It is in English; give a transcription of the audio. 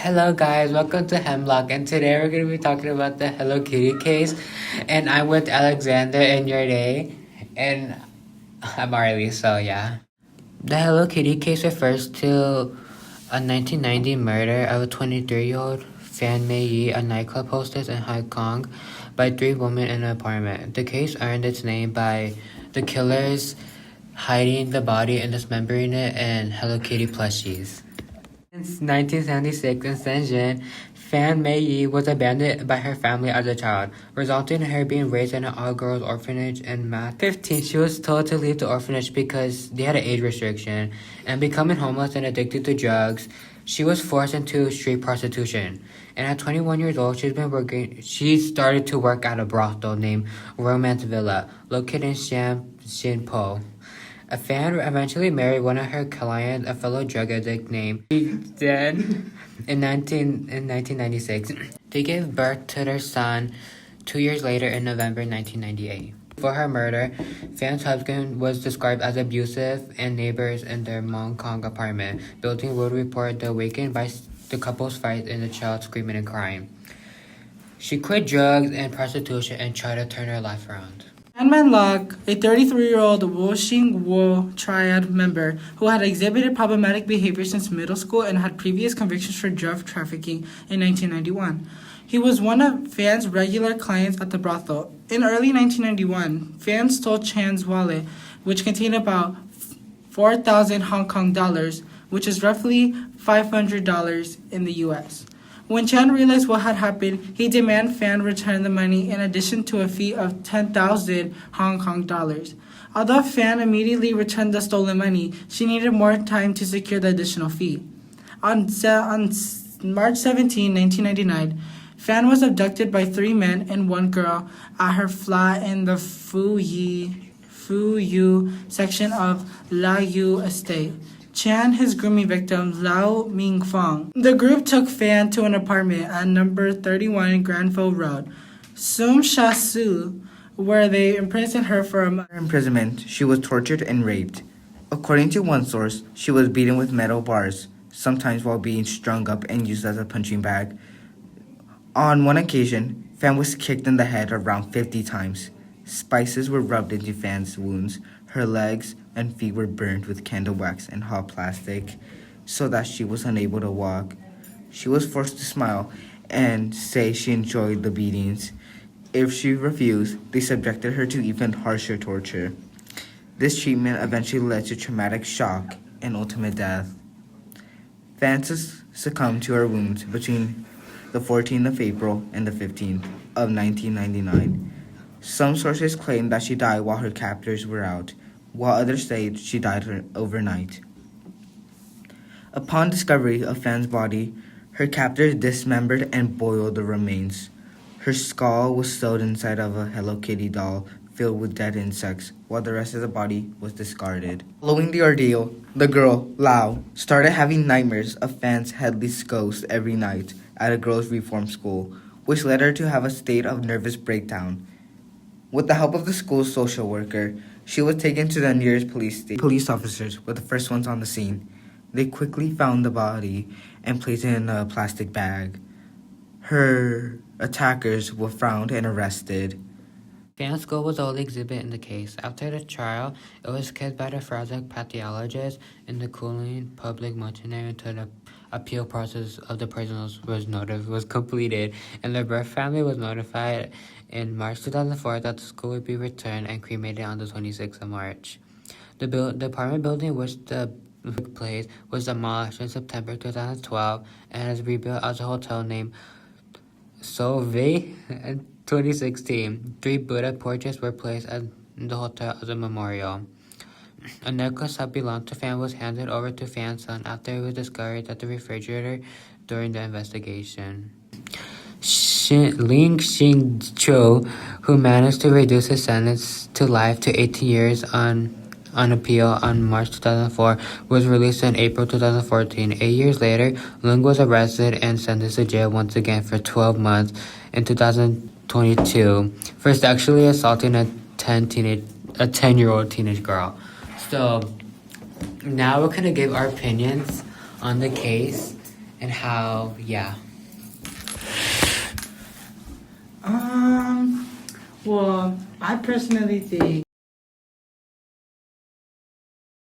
Hello guys, welcome to Hemlock, and today we're going to be talking about the Hello Kitty case. And I'm with Alexander and your day, and I'm Marley, so yeah. The Hello Kitty case refers to a 1990 murder of a 23-year-old Fan Mei Yi, a nightclub hostess in Hong Kong, by three women in an apartment. The case earned its name by the killers hiding the body and dismembering it in Hello Kitty plushies. Since 1976 in Shenzhen, Fan Mei Yi was abandoned by her family as a child, resulting in her being raised in an all-girls orphanage in Mat. 15, she was told to leave the orphanage because they had an age restriction, and becoming homeless and addicted to drugs, she was forced into street prostitution. And at 21 years old, she started to work at a brothel named Romance Villa, located in Shanpo. A fan eventually married one of her clients, a fellow drug addict named Den, in 1996. They gave birth to their son 2 years later in November 1998. For her murder, Fan's husband was described as abusive, and neighbors in their Hong Kong apartment building would report the awakened by the couple's fight and the child screaming and crying. She quit drugs and prostitution and tried to turn her life around. Hemlock, a 33-year-old Wuxing Wu triad member who had exhibited problematic behavior since middle school and had previous convictions for drug trafficking in 1991. He was one of Fan's regular clients at the brothel. In early 1991, Fan stole Chan's wallet, which contained about 4,000 Hong Kong dollars, which is roughly $500 in the U.S. When Chan realized what had happened, he demanded Fan return the money in addition to a fee of 10,000 Hong Kong dollars. Although Fan immediately returned the stolen money, she needed more time to secure the additional fee. On March 17, 1999, Fan was abducted by 3 men and 1 girl at her flat in the Fu Yu section of La Yu Estate. Chan, his grooming victim, Lau Mingfang. The group took Fan to an apartment at number 31 Granville Road, Sum Sha Su, where they imprisoned her for a month. During imprisonment, she was tortured and raped. According to one source, she was beaten with metal bars, sometimes while being strung up and used as a punching bag. On one occasion, Fan was kicked in the head around 50 times. Spices were rubbed into Fan's wounds. Her legs and feet were burned with candle wax and hot plastic so that she was unable to walk. She was forced to smile and say she enjoyed the beatings. If she refused, they subjected her to even harsher torture. This treatment eventually led to traumatic shock and ultimate death. Fan succumbed to her wounds between the 14th of April and the 15th of 1999. Some sources claim that she died while her captors were out, while others say she died overnight. Upon discovery of Fan's body, her captors dismembered and boiled the remains. Her skull was sewed inside of a Hello Kitty doll filled with dead insects, while the rest of the body was discarded. Following the ordeal, the girl, Lau, started having nightmares of Fan's headless ghost every night at a girls' reform school, which led her to have a state of nervous breakdown. With the help of the school's social worker, she was taken to the nearest police station. Police officers were the first ones on the scene. They quickly found the body and placed it in a plastic bag. Her attackers were found and arrested. Fan's skull was the only exhibit in the case. After the trial, it was kept by the forensic pathologist in the cooling public mortuary until the appeal process of the prisoners was completed, and the birth family was notified in March 2004 that the skull would be returned and cremated on the 26th of March. The apartment building which the took place was demolished in September 2012 and is rebuilt as a hotel named Sauve in 2016. 3 Buddha portraits were placed in the hotel as a memorial. A necklace that belonged to Fan was handed over to Fan's son after it was discovered at the refrigerator during the investigation. Ling Xing-cho, who managed to reduce his sentence to life to 18 years on appeal on March 2004, was released in April 2014. 8 years later, Ling was arrested and sentenced to jail once again for 12 months in 2022 for sexually assaulting a 10-year-old teenage girl. So now we're going to give our opinions on the case and how, yeah. Well, I personally think